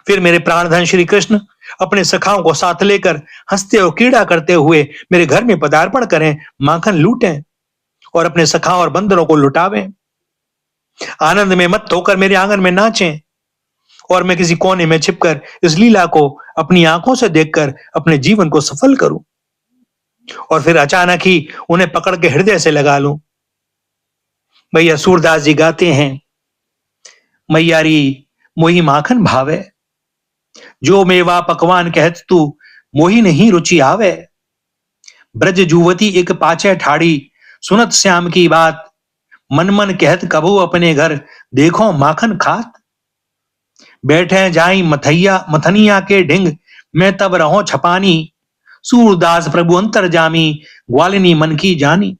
Speaker 1: फिर मेरे प्राणधन श्री कृष्ण अपने सखाओं को साथ लेकर हंसते और क्रीड़ा करते हुए मेरे घर में पदार्पण करें, माखन लूटें और अपने सखाओं और बंदरों को लुटावें। आनंद में मत्त होकर मेरे आंगन में नाचें और मैं किसी कोने में छिपकर इस लीला को अपनी आंखों से देखकर अपने जीवन को सफल करूं और फिर अचानक ही उन्हें पकड़ के हृदय से लगा लूं। भैया सूरदास जी गाते हैं, मैयारी मोही माखन भावे, जो मेवा पकवान कहत तू मोही नहीं रुचि आवे। ब्रज जुवती एक पाछे ठाड़ी सुनत श्याम की बात, मन मन कहत कबू अपने घर देखो माखन खात। बैठे जाई मथनिया के ढिंग मैं तब रहो छपानी, सूरदास प्रभु अंतर जामी ग्वालिनी मन की जानी।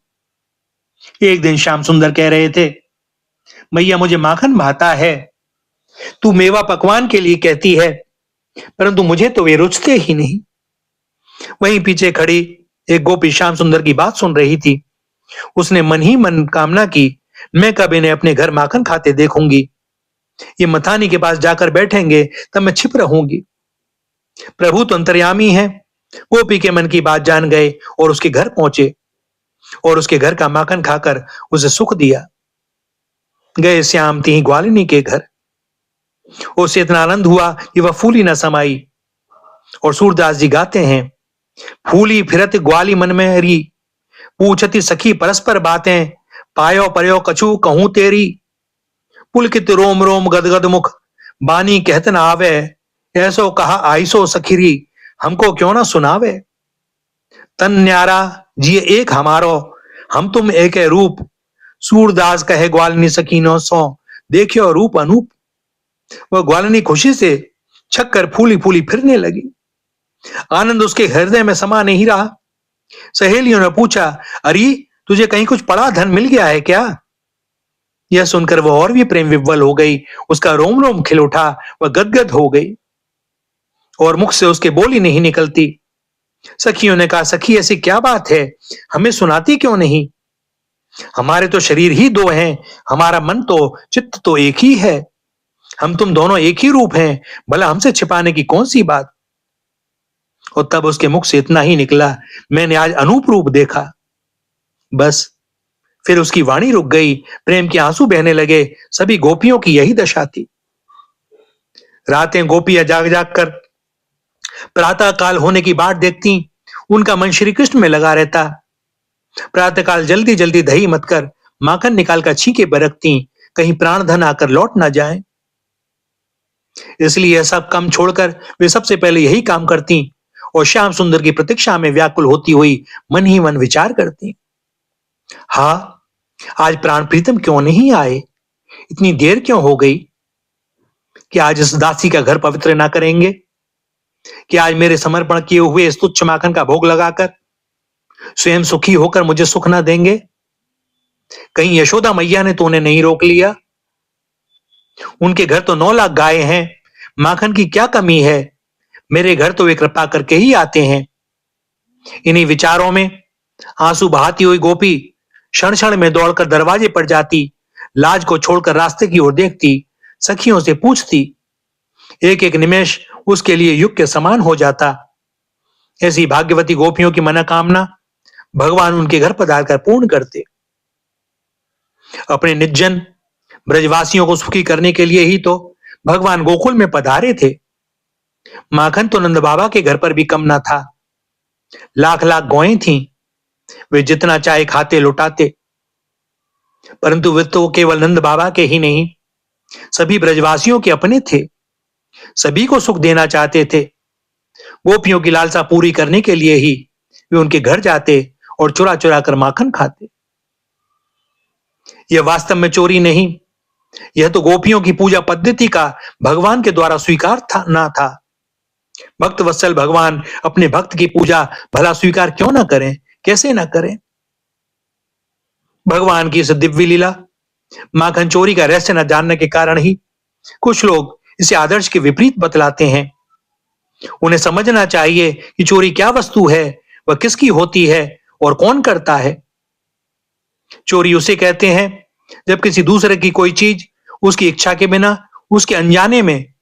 Speaker 1: एक दिन श्याम सुंदर कह रहे थे, मैया मुझे माखन भाता है, तू मेवा पकवान के लिए कहती है परंतु मुझे तो वे रुचते ही नहीं। वहीं पीछे खड़ी एक गोपी श्याम सुंदर की बात सुन रही थी। उसने मन ही मन कामना की, मैं कब इन्हें अपने घर माखन खाते देखूंगी। ये मथानी के पास जाकर बैठेंगे तब मैं छिप रहूंगी। प्रभु तो अंतर्यामी है। गोपी के मन की बात जान गए और उसके घर पहुंचे और उसके घर का माखन खाकर उसे सुख दिया। गए श्याम ती ग्वालिनी के घर। उसे इतना आनंद हुआ कि वह फूली न समाई। और सूरदास जी गाते हैं, फूली फिरत ग्वाली मन में हरी, पूछती सखी परस्पर बातें, पायो परयो कछु कहूं तेरी। पुलकित रोम रोम गदगद मुख, बानी कहत न आवे, ऐसो कहा आइसो सखीरी, हमको क्यों ना सुनावे। तन न्यारा जी एक हमारो, हम तुम एक है रूप, सूरदास कहे ग्वालिनी सकीनो सो, देखियो रूप अनूप। वह ग्वालिनी खुशी से छक्कर फूली फूली फिरने लगी। आनंद उसके हृदय में समा नहीं रहा। सहेलियों ने पूछा, अरे तुझे कहीं कुछ पड़ा धन मिल गया है क्या। यह सुनकर वह और भी प्रेम विव्वल हो गई। उसका रोम रोम खिल उठा, वह गदगद हो गई और मुख से उसके बोली नहीं निकलती। सखियों ने कहा, सखी ऐसी क्या बात है, हमें सुनाती क्यों नहीं। हमारे तो शरीर ही दो हैं, हमारा मन तो चित्त तो एक ही है, हम तुम दोनों एक ही रूप हैं, भला हमसे छिपाने की कौन सी बात। और तब उसके मुख से इतना ही निकला, मैंने आज अनूप रूप देखा। बस फिर उसकी वाणी रुक गई, प्रेम के आंसू बहने लगे। सभी गोपियों की यही दशा थी। रातें गोपियां जाग जाग कर प्रातः काल होने की बाट देखती। उनका मन श्री कृष्ण में लगा रहता। प्रातः काल जल्दी जल्दी दही मत कर माखन निकाल कर छींके बरकती, कहीं प्राण धन आकर लौट ना जाए। इसलिए सब काम छोड़कर वे सबसे पहले यही काम करती और श्याम सुंदर की प्रतीक्षा में व्याकुल होती हुई मन ही मन विचार करती, हाँ आज प्राण प्रीतम क्यों नहीं आए, इतनी देर क्यों हो गई। कि आज इस दासी का घर पवित्र ना करेंगे, कि आज मेरे समर्पण किए हुए इस तुच्छ माखन का भोग लगाकर स्वयं सुखी होकर मुझे सुख ना देंगे। कहीं यशोदा मैया ने तो उन्हें नहीं रोक लिया। उनके घर तो 9 लाख गाय हैं, माखन की क्या कमी है। मेरे घर तो वे कृपा करके ही आते हैं। इन्हीं विचारों में आंसू बहाती हुई गोपी क्षण क्षण में दौड़कर दरवाजे पर जाती, लाज को छोड़कर रास्ते की ओर देखती, सखियों से पूछती। एक एक निमेष उसके लिए युग के समान हो जाता। ऐसी भाग्यवती गोपियों की मनोकामना भगवान उनके घर पधार कर पूर्ण करते। अपने निर्जन ब्रजवासियों को सुखी करने के लिए ही तो भगवान गोकुल में पधारे थे। माखन तो नंद बाबा के घर पर भी कम ना था। लाख लाख गौएं थीं, वे जितना चाहे खाते लुटाते। परंतु वे तो केवल नंद बाबा के ही नहीं, सभी ब्रजवासियों के अपने थे। सभी को सुख देना चाहते थे। गोपियों की लालसा पूरी करने के लिए ही वे उनके घर जाते और चुरा चुरा कर माखन खाते। यह वास्तव में चोरी नहीं, यह तो गोपियों की पूजा पद्धति का भगवान के द्वारा स्वीकार था ना था। भक्त वत्सल भगवान अपने भक्त की पूजा भला स्वीकार क्यों ना करें, कैसे ना करें। भगवान की इस दिव्य लीला माखन चोरी का रहस्य न जानने के कारण ही कुछ लोग इसे आदर्श के विपरीत बतलाते हैं। उन्हें समझना चाहिए कि चोरी क्या वस्तु है, वह किसकी होती है और कौन करता है। चोरी उसे कहते हैं जब किसी दूसरे की कोई चीज उसकी इच्छा के बिना, उसके अनजाने में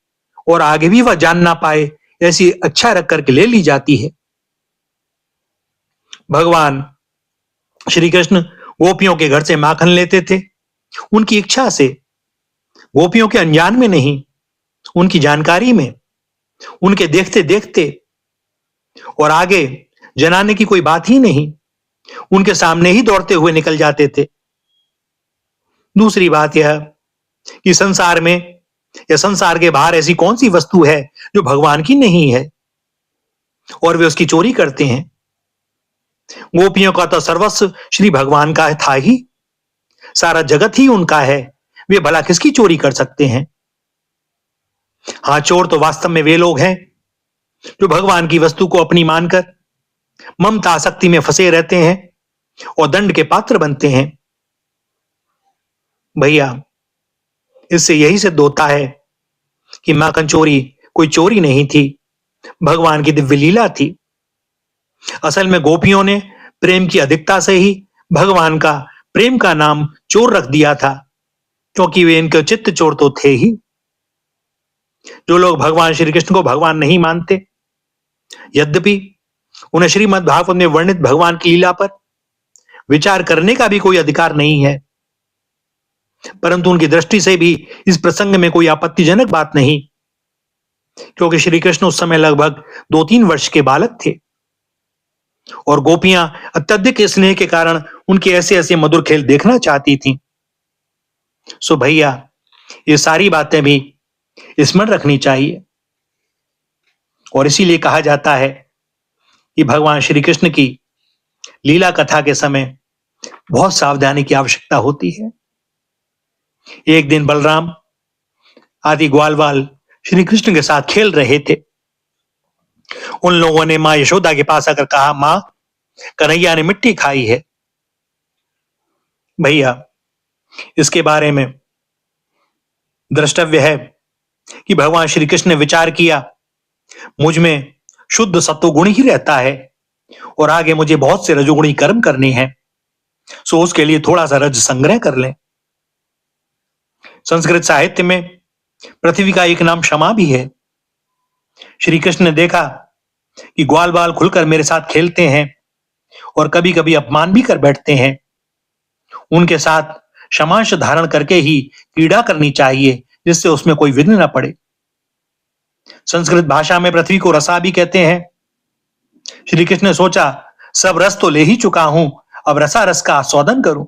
Speaker 1: और आगे भी वह जान ना पाए ऐसी अच्छा रख करके ले ली जाती है। भगवान श्री कृष्ण गोपियों के घर से माखन लेते थे उनकी इच्छा से, गोपियों के अनजान में नहीं, उनकी जानकारी में, उनके देखते देखते, और आगे जनाने की कोई बात ही नहीं, उनके सामने ही दौड़ते हुए निकल जाते थे। दूसरी बात यह कि संसार में या संसार के बाहर ऐसी कौन सी वस्तु है जो भगवान की नहीं है और वे उसकी चोरी करते हैं। गोपियों का तो सर्वस्व श्री भगवान का था ही, सारा जगत ही उनका है, वे भला किसकी चोरी कर सकते हैं। हाँ, चोर तो वास्तव में वे लोग हैं जो भगवान की वस्तु को अपनी मानकर ममता आसक्ति में फंसे रहते हैं और दंड के पात्र बनते हैं। भैया, इससे यही सिद्ध होता है कि माखन चोरी कोई चोरी नहीं थी, भगवान की दिव्य लीला थी। असल में गोपियों ने प्रेम की अधिकता से ही भगवान का प्रेम का नाम चोर रख दिया था, क्योंकि वे इनके चित्त चोर तो थे ही। जो लोग भगवान श्री कृष्ण को भगवान नहीं मानते, यद्यपि उन्हें श्रीमद् भागवत में वर्णित भगवान की लीला पर विचार करने का भी कोई अधिकार नहीं है, परंतु उनकी दृष्टि से भी इस प्रसंग में कोई आपत्तिजनक बात नहीं, क्योंकि श्री कृष्ण उस समय लगभग 2-3 वर्ष के बालक थे और गोपियां अत्यधिक स्नेह के कारण उनके ऐसे ऐसे मधुर खेल देखना चाहती थीं। सो भैया, ये सारी बातें भी स्मरण रखनी चाहिए और इसीलिए कहा जाता है कि भगवान श्री कृष्ण की लीला कथा के समय बहुत सावधानी की आवश्यकता होती है। एक दिन बलराम आदि ग्वाल बाल श्री कृष्ण के साथ खेल रहे थे। उन लोगों ने मां यशोदा के पास आकर कहा, मां, कन्हैया ने मिट्टी खाई है। भैया, इसके बारे में द्रष्टव्य है कि भगवान श्री कृष्ण ने विचार किया, मुझ में शुद्ध सत्वगुण ही रहता है और आगे मुझे बहुत से रजोगुणी कर्म करने हैं, सो उसके लिए थोड़ा सा रज संग्रह कर लें। संस्कृत साहित्य में पृथ्वी का एक नाम क्षमा भी है। श्री कृष्ण ने देखा कि ग्वाल बाल खुलकर मेरे साथ खेलते हैं और कभी कभी अपमान भी कर बैठते हैं, उनके साथ क्षमांश धारण करके ही क्रीड़ा करनी चाहिए, जिससे उसमें कोई विघ्न न पड़े। संस्कृत भाषा में पृथ्वी को रसा भी कहते हैं। श्री कृष्ण ने सोचा, सब रस तो ले ही चुका हूं, अब रसा रस का आस्वादन करूं।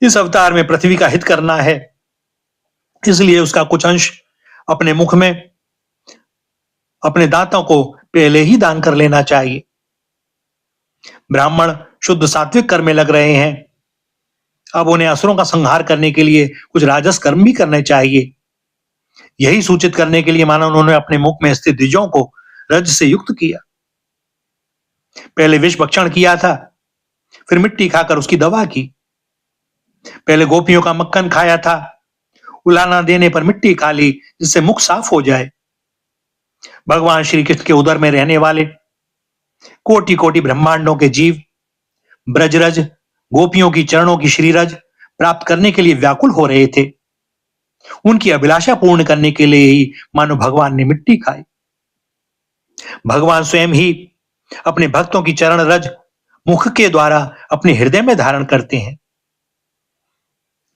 Speaker 1: इस अवतार में पृथ्वी का हित करना है, इसलिए उसका कुछ अंश अपने मुख में, अपने दांतों को पहले ही दान कर लेना चाहिए। ब्राह्मण शुद्ध सात्विक कर्म में लग रहे हैं, अब उन्हें असुरों का संहार करने के लिए कुछ राजस कर्म भी करने चाहिए। यही सूचित करने के लिए मानो उन्होंने अपने मुख में स्थित द्विजों को रज से युक्त किया। पहले विष भक्षण किया था, फिर मिट्टी खाकर उसकी दवा की। पहले गोपियों का मक्खन खाया था, उलाना देने पर मिट्टी खा ली जिससे मुख साफ हो जाए। भगवान श्री कृष्ण के उदर में रहने वाले कोटि कोटि ब्रह्मांडों के जीव ब्रजरज, गोपियों की चरणों की श्रीरज प्राप्त करने के लिए व्याकुल हो रहे थे। उनकी अभिलाषा पूर्ण करने के लिए ही मानो भगवान ने मिट्टी खाई। भगवान स्वयं ही अपने भक्तों की चरण रज मुख के द्वारा अपने हृदय में धारण करते हैं।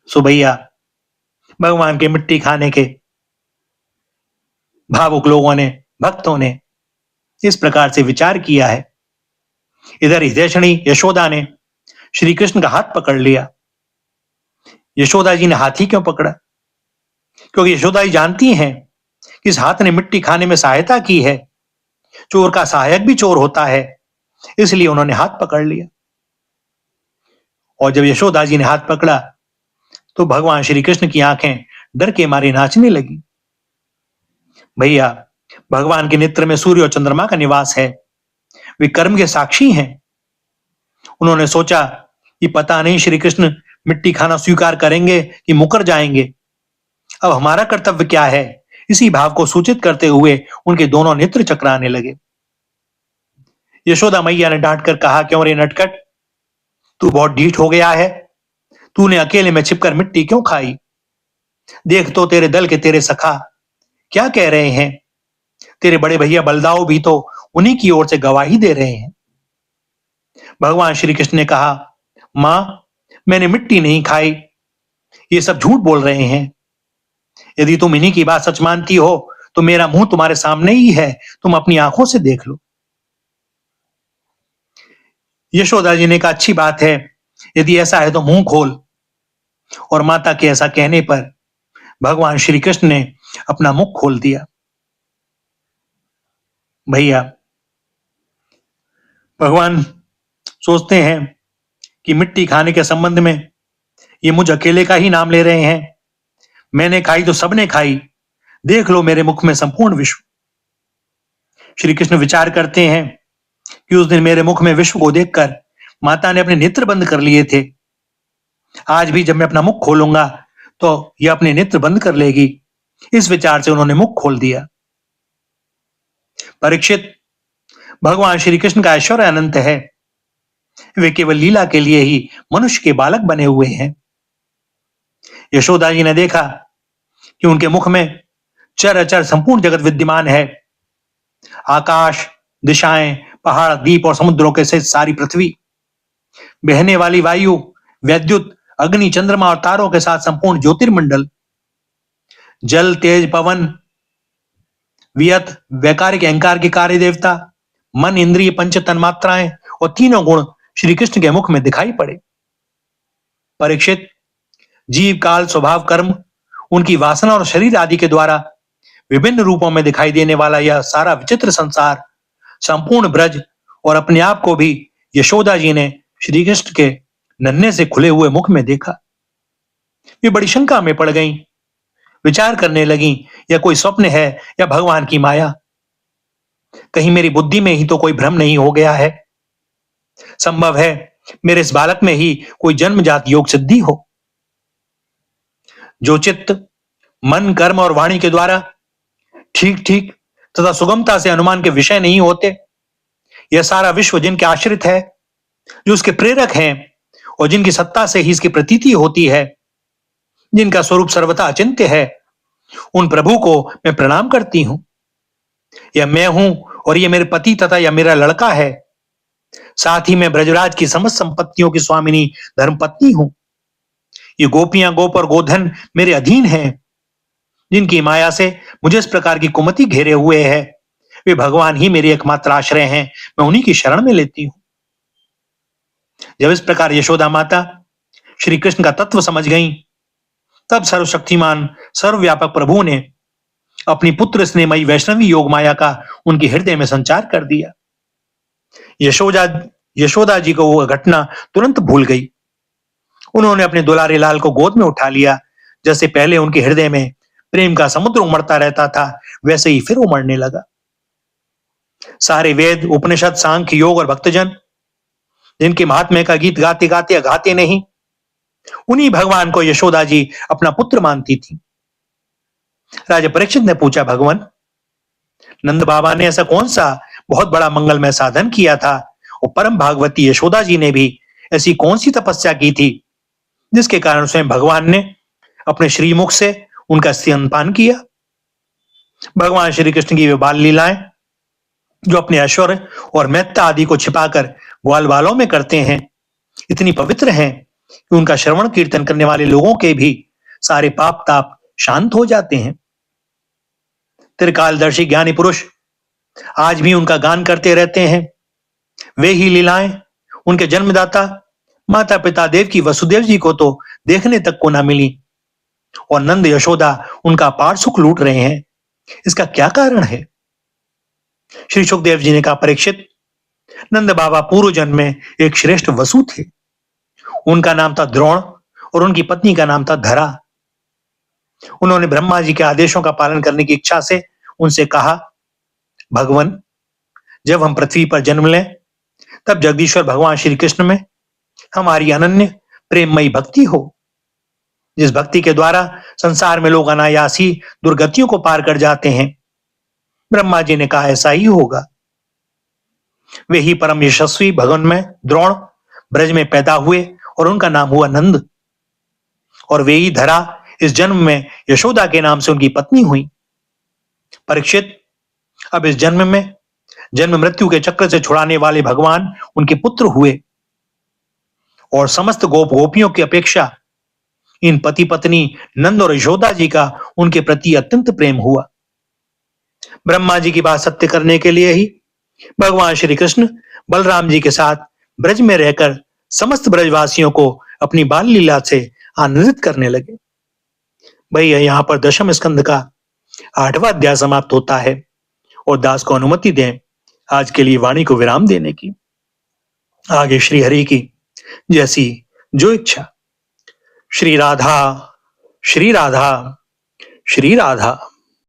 Speaker 1: सो भैया, भगवान के मिट्टी खाने के भावुक लोगों ने, भक्तों ने इस प्रकार से विचार किया है। इधर हृदयक्षणी यशोदा ने श्री कृष्ण का हाथ पकड़ लिया। यशोदा जी ने हाथी क्यों पकड़ा? क्योंकि यशोदा जी जानती हैं कि इस हाथ ने मिट्टी खाने में सहायता की है। चोर का सहायक भी चोर होता है, इसलिए उन्होंने हाथ पकड़ लिया। और जब यशोदा जी ने हाथ पकड़ा तो भगवान श्री कृष्ण की आंखें डर के मारे नाचने लगी। भैया, भगवान के नेत्र में सूर्य और चंद्रमा का निवास है। वे कर्म के साक्षी हैं। उन्होंने सोचा कि पता नहीं श्री कृष्ण मिट्टी खाना स्वीकार करेंगे कि मुकर जाएंगे। अब हमारा कर्तव्य क्या है? इसी भाव को सूचित करते हुए उनके दोनों नेत्र चकराने लगे। यशोदा मैया ने डांट कर कहा, क्यों रे नटखट, तू बहुत ढीठ हो गया है। तूने अकेले में छिपकर मिट्टी क्यों खाई? देख तो तेरे दल के तेरे सखा क्या कह रहे हैं। तेरे बड़े भैया बलदाऊ भी तो उन्हीं की ओर से गवाही दे रहे हैं। भगवान श्री कृष्ण ने कहा, मां, मैंने मिट्टी नहीं खाई। ये सब झूठ बोल रहे हैं। यदि तुम इन्हीं की बात सच मानती हो तो मेरा मुंह तुम्हारे सामने ही है, तुम अपनी आंखों से देख लो। यशोदा जी ने कहा, अच्छी बात है, यदि ऐसा है तो मुंह खोल। और माता के ऐसा कहने पर भगवान श्री कृष्ण ने अपना मुख खोल दिया। भैया, भगवान सोचते हैं कि मिट्टी खाने के संबंध में ये मुझ अकेले का ही नाम ले रहे हैं। मैंने खाई तो सबने खाई। देख लो मेरे मुख में संपूर्ण विश्व। श्री कृष्ण विचार करते हैं कि उस दिन मेरे मुख में विश्व को देखकर माता ने अपने नेत्र बंद कर लिए थे। आज भी जब मैं अपना मुख खोलूंगा तो यह अपने नेत्र बंद कर लेगी। इस विचार से उन्होंने मुख खोल दिया। परीक्षित, भगवान श्री कृष्ण का ऐश्वर्य अनंत है। वे केवल लीला के लिए ही मनुष्य के बालक बने हुए हैं। यशोदा जी ने देखा कि उनके मुख में चर अचर संपूर्ण जगत विद्यमान है। आकाश, दिशाएं, पहाड़, द्वीप और समुद्रों के सहित सारी पृथ्वी, बहने वाली वायु, वैद्युत, अग्नि, चंद्रमा और तारों के साथ संपूर्ण ज्योतिर्मंडल, जल, तेज, पवन, वियत, वैकारिक, अहंकार के कार्य देवता, मन, इंद्रिय, पंच तन्मात्राएं और तीनों गुण श्री कृष्ण के मुख में दिखाई पड़े। परीक्षित, जीव, काल, स्वभाव, कर्म, उनकी वासना और शरीर आदि के द्वारा विभिन्न रूपों में दिखाई देने वाला यह सारा विचित्र संसार, संपूर्ण ब्रज और अपने आप को भी यशोदा जी ने श्री कृष्ण के नन्हे से खुले हुए मुख में देखा। वे बड़ी शंका में पड़ गईं। विचार करने लगीं, यह कोई स्वप्न है या भगवान की माया? कहीं मेरी बुद्धि में ही तो कोई भ्रम नहीं हो गया है। संभव है मेरे इस बालक में ही कोई जन्मजात योग सिद्धि हो। जो चित्त, मन, कर्म और वाणी के द्वारा ठीक ठीक तथा सुगमता से अनुमान के विषय नहीं होते, यह सारा विश्व जिनके आश्रित है, जो उसके प्रेरक हैं और जिनकी सत्ता से ही इसकी प्रतीति होती है, जिनका स्वरूप सर्वथा अचिंत्य है, उन प्रभु को मैं प्रणाम करती हूं। यह मैं हूं और यह मेरे पति तथा यह मेरा लड़का है। साथ ही मैं ब्रजराज की समस्त संपत्तियों की स्वामिनी धर्मपत्नी हूं। ये गोपियां, गोप और गोधन मेरे अधीन हैं। जिनकी माया से मुझे इस प्रकार की कुमति घेरे हुए है, वे भगवान ही मेरे एकमात्र आश्रय हैं। मैं उन्हीं की शरण में लेती हूं। जब इस प्रकार यशोदा माता श्री कृष्ण का तत्व समझ गईं, तब सर्वशक्तिमान सर्वव्यापक प्रभु ने अपनी पुत्र स्नेहमयी वैष्णवी योग माया का उनके हृदय में संचार कर दिया। यशोदा जी को वह घटना तुरंत भूल गई। उन्होंने अपने दुलारे लाल को गोद में उठा लिया। जैसे पहले उनके हृदय में प्रेम का समुद्र उमड़ता रहता था, वैसे ही फिर उमड़ने लगा। सारे वेद, उपनिषद, सांख्य, योग और भक्तजन जिनके महात्म्य का गीत गाते गाते गाते नहीं, उन्हीं भगवान को यशोदा जी अपना पुत्र मानती थी। राजा परीक्षित ने पूछा, भगवान, नंद बाबा ने ऐसा कौन सा बहुत बड़ा मंगलमय साधन किया था और परम भागवती यशोदा जी ने भी ऐसी कौन सी तपस्या की थी जिसके कारण स्वयं भगवान ने अपने श्रीमुख से उनका स्तनपान किया। भगवान श्री कृष्ण की वे बाल लीलाएं जो अपने ऐश्वर्य और महत्ता आदि को छिपाकर ग्वाल बालों में करते हैं, इतनी पवित्र हैं कि उनका श्रवण कीर्तन करने वाले लोगों के भी सारे पाप ताप शांत हो जाते हैं। त्रिकालदर्शी ज्ञानी पुरुष आज भी उनका गान करते रहते हैं। वे ही लीलाएं उनके जन्मदाता माता पिता देव की वसुदेव जी को तो देखने तक को ना मिली, और नंद यशोदा उनका अपार सुख लूट रहे हैं। इसका क्या कारण है? श्री सुखदेव जी ने कहा, परीक्षित, नंद बाबा पूर्व जन्म में एक श्रेष्ठ वसु थे। उनका नाम था द्रोण और उनकी पत्नी का नाम था धरा। उन्होंने ब्रह्मा जी के आदेशों का पालन करने की इच्छा से उनसे कहा, भगवान, जब हम पृथ्वी पर जन्म लें तब जगदीश्वर भगवान श्री कृष्ण में हमारी अनन्य प्रेममयी भक्ति हो, जिस भक्ति के द्वारा संसार में लोग अनायास ही दुर्गतियों को पार कर जाते हैं। ब्रह्मा जी ने कहा, ऐसा ही होगा। वे ही परम यशस्वी भगवान में द्रोण ब्रज में पैदा हुए और उनका नाम हुआ नंद, और वे ही धरा इस जन्म में यशोदा के नाम से उनकी पत्नी हुई। परीक्षित, अब इस जन्म में जन्म मृत्यु के चक्र से छुड़ाने वाले भगवान उनके पुत्र हुए, और समस्त गोप गोपियों की अपेक्षा इन पति पत्नी नंद और यशोदा जी का उनके प्रति अत्यंत प्रेम हुआ। ब्रह्मा जी की बात सत्य करने के लिए ही भगवान श्री कृष्ण बलराम जी के साथ ब्रज में रहकर समस्त ब्रजवासियों को अपनी बाल लीला से आनंदित करने लगे। भैया, यहाँ पर दशम स्कंद का 8वां अध्याय समाप्त होता है, और दास को अनुमति दें आज के लिए वाणी को विराम देने की। आगे श्री हरि की जैसी जो इच्छा। श्री राधा, श्री राधा, श्री राधा।